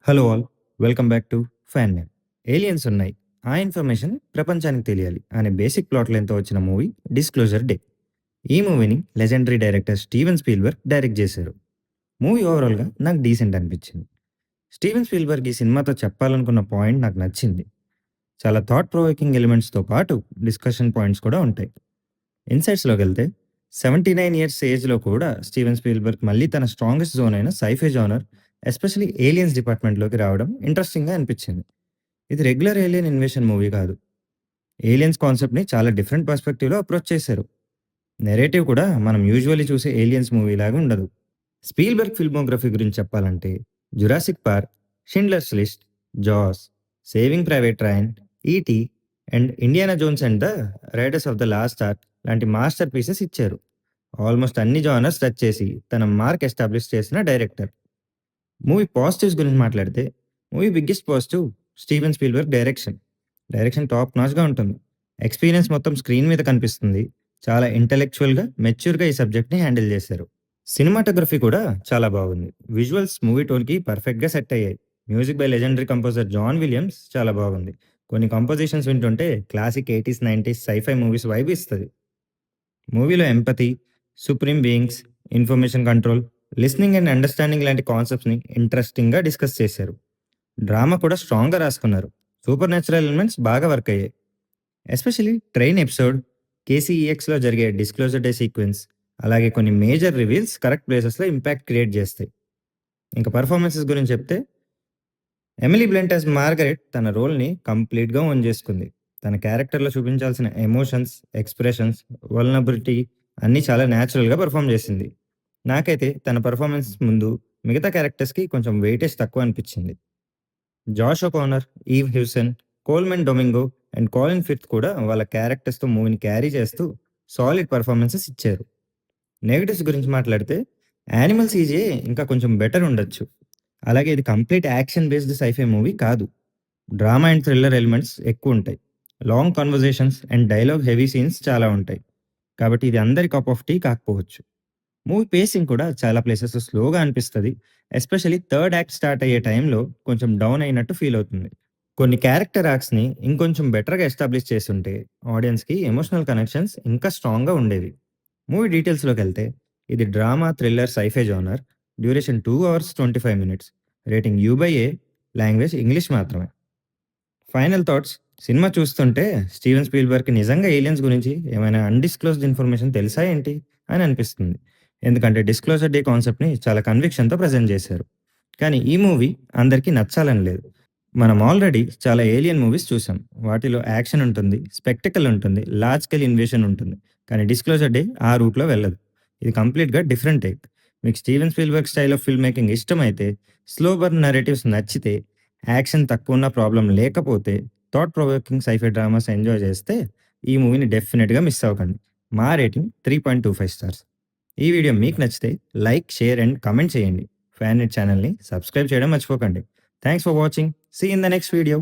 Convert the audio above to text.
Hello all. Welcome back to fan name. Aliens ఉన్నాయి. ఆ information ప్రపంచానికి తెలియాలి అనే బేసిక్ ప్లాట్ లైన్‌తో వచ్చిన మూవీ 'డిస్క్లోజర్ డే'. ఈ మూవీని legendary director Steven Spielberg direct చేశారు. మూవీ ఓవరాల్‌గా నాకు డీసెంట్ అనిపించింది. స్టీవెన్ స్పీల్బర్గ్ ఈ సినిమాతో చెప్పాలనుకున్న పాయింట్ నాకు నచ్చింది. చాలా థాట్ ప్రొవోకింగ్ ఎలిమెంట్స్‌తో పాటు డిస్కషన్ పాయింట్స్ కూడా ఉంటాయి. ఇన్సైట్స్‌లోకెళ్తే 79 ఇయర్స్ ఏజ్‌లో కూడా స్టీవెన్ స్పీల్బర్గ్ మళ్ళీ తన స్ట్రాంగెస్ట్ జోన్ అయిన సై-ఫై జోనర్ ఎస్పెషల్లీ ఏలియన్స్ డిపార్ట్‌మెంట్‌లోకి రావడం ఇంట్రెస్టింగ్‌గా అనిపించింది. ఇది రెగ్యులర్ ఏలియన్ ఇన్వేషన్ మూవీ కాదు. ఏలియన్స్ కాన్సెప్ట్‌ని చాలా డిఫరెంట్ పర్స్పెక్టివ్‌లో అప్రోచ్ చేశారు. నెరేటివ్ కూడా మనం యూజువల్లీ చూసే ఏలియన్స్ మూవీలాగా ఉండదు. స్పీల్బర్గ్ ఫిల్మోగ్రఫీ గురించి చెప్పాలంటే 'Jurassic Park', 'Schindler's List', 'Jaws', 'Saving Private Ryan', 'ET' and 'Indiana Jones and the Raiders of the Lost Ark' లాంటి మాస్టర్ పీసెస్ ఇచ్చారు. ఆల్మోస్ట్ అన్ని జానర్స్ టచ్ చేసి తన మార్క్ ఎస్టాబ్లిష్ చేసిన డైరెక్టర్. మూవీ పాజిటివ్స్ గురించి మాట్లాడితే, movie biggest positive Steven Spielberg direction. Direction top నాచ్‌గా ఉంటుంది. ఎక్స్‌పీరియన్స్ మొత్తం స్క్రీన్ మీద కనిపిస్తుంది. చాలా ఇంటెలెక్చువల్‌గా, మెచ్యూర్‌గా ఈ సబ్జెక్ట్‌ని హ్యాండిల్ చేశారు. సినిమాటోగ్రఫీ కూడా చాలా బాగుంది. విజువల్స్ మూవీ టోన్‌కి పర్ఫెక్ట్‌గా సెట్ అయ్యాయి. Music by legendary composer John Williams చాలా బాగుంది. కొన్ని కంపోజిషన్స్ వింటుంటే క్లాసిక్ 80స్, 90స్ సై-ఫై మూవీస్ వైబ్ ఇస్తది. మూవీలో empathy, supreme beings, information control, listening and understanding లాంటి కాన్సెప్ట్స్‌ని ఇంట్రెస్టింగ్‌గా డిస్కస్ చేశారు. డ్రామా కూడా స్ట్రాంగ్‌గా రాసుకున్నారు. సూపర్ న్యాచురల్ ఎలిమెంట్స్ బాగా వర్క్ అయ్యాయి. ఎస్పెషల్లీ ట్రైన్ ఎపిసోడ్, కేసీఈఎక్స్‌లో జరిగే డిస్క్లోజర్ డే సీక్వెన్స్, అలాగే కొన్ని మేజర్ రివీల్స్ కరెక్ట్ ప్లేసెస్‌లో ఇంపాక్ట్ క్రియేట్ చేస్తాయి. ఇంకా పెర్ఫార్మన్సెస్ గురించి చెప్తే, ఎమిలీ బ్లెంట్ యాస్ మార్గరెట్ తన రోల్‌ని కంప్లీట్‌గా ఓన్ చేసుకుంది. తన క్యారెక్టర్‌లో చూపించాల్సిన ఎమోషన్స్, ఎక్స్‌ప్రెషన్స్, వల్నరబిలిటీ అన్నీ చాలా న్యాచురల్‌గా పెర్ఫార్మ్ చేసింది. నాకైతే తన పెర్ఫార్మన్స్ ముందు మిగతా క్యారెక్టర్స్‌కి కొంచెం వెయిటేజ్ తక్కువ అనిపించింది. Josh O'Connor, Eve Hewson, Colman Domingo and Colin Firth కూడా వాళ్ళ క్యారెక్టర్స్‌తో మూవీని క్యారీ చేస్తూ సాలిడ్ పెర్ఫార్మన్సెస్ ఇచ్చారు. నెగెటివ్స్ గురించి మాట్లాడితే, యానిమల్ సీజే ఇంకా కొంచెం బెటర్ ఉండొచ్చు. అలాగే ఇది కంప్లీట్ యాక్షన్ బేస్డ్ సై-ఫై మూవీ కాదు. డ్రామా అండ్ థ్రిల్లర్ ఎలిమెంట్స్ ఎక్కువుంటాయి. Long conversations and dialogue heavy scenes చాలా ఉంటాయి. కాబట్టి ఇది అందరి కప్ ఆఫ్ టీ కాకపోవచ్చు. మూవీ పేసింగ్ కూడా చాలా ప్లేసెస్‌లో స్లోగా అనిపిస్తది. ఎస్పెషల్లీ థర్డ్ యాక్ట్ స్టార్ట్ అయ్యే టైంలో కొంచెం డౌన్ అయినట్టు ఫీల్ అవుతుంది. కొన్ని క్యారెక్టర్ ఆర్క్స్‌ని ఇంకొంచెం బెటర్‌గా ఎస్టాబ్లిష్ చేసుంటే ఆడియన్స్‌కి ఎమోషనల్ కనెక్షన్స్ ఇంకా స్ట్రాంగ్‌గా ఉండేవి. మూవీ డీటెయిల్స్‌లోకెళ్తే ఇది drama, thriller, sci-fi genre. Duration 2 hours 25 minutes. Rating U A. Language English మాత్రమే. Final thoughts. సినిమా చూస్తుంటే స్టీవెన్ స్పీల్బర్గ్‌కి నిజంగా ఏలియన్స్ గురించి ఏమైనా అన్‌డిస్క్లోజ్డ్ ఇన్ఫర్మేషన్ తెలుసా ఏంటి అని అనిపిస్తుంది. ఎందుకంటే 'డిస్క్లోజర్ డే' కాన్సెప్ట్‌ని చాలా కన్విక్షన్‌తో ప్రెజెంట్ చేశారు. కానీ ఈ మూవీ అందరికీ నచ్చాలని లేదు. మనం ఆల్రెడీ చాలా ఏలియన్ మూవీస్ చూసాం. వాటిలో యాక్షన్ ఉంటుంది, స్పెక్టాకిల్ ఉంటుంది, లార్జ్ స్కేల్ ఇన్వేషన్ ఉంటుంది. కానీ 'డిస్క్లోజర్ డే' ఆ రూట్‌లో వెళ్ళదు. ఇది కంప్లీట్‌గా డిఫరెంట్ టేక్. మీకు Steven Spielberg style of film making ఇష్టమైతే, స్లో బర్న్ నరేటివ్స్ నచ్చితే, యాక్షన్ తక్కువున్న ప్రాబ్లమ్ లేకపోతే, థాట్ ప్రొవోకింగ్ సై-ఫై డ్రామాస్ ఎంజాయ్ చేస్తే ఈ మూవీని డెఫినిట్‌గా మిస్ అవ్వకండి. మా రేటింగ్ 3.25 స్టార్స్. ఈ వీడియో మీకు నచ్చితే లైక్, షేర్ అండ్ కామెంట్ చేయండి. ఫ్యాన్ నిట్ ఛానల్‌ని సబ్స్క్రైబ్ చేయడం మర్చిపోకండి. Thanks for watching. See you in the next video.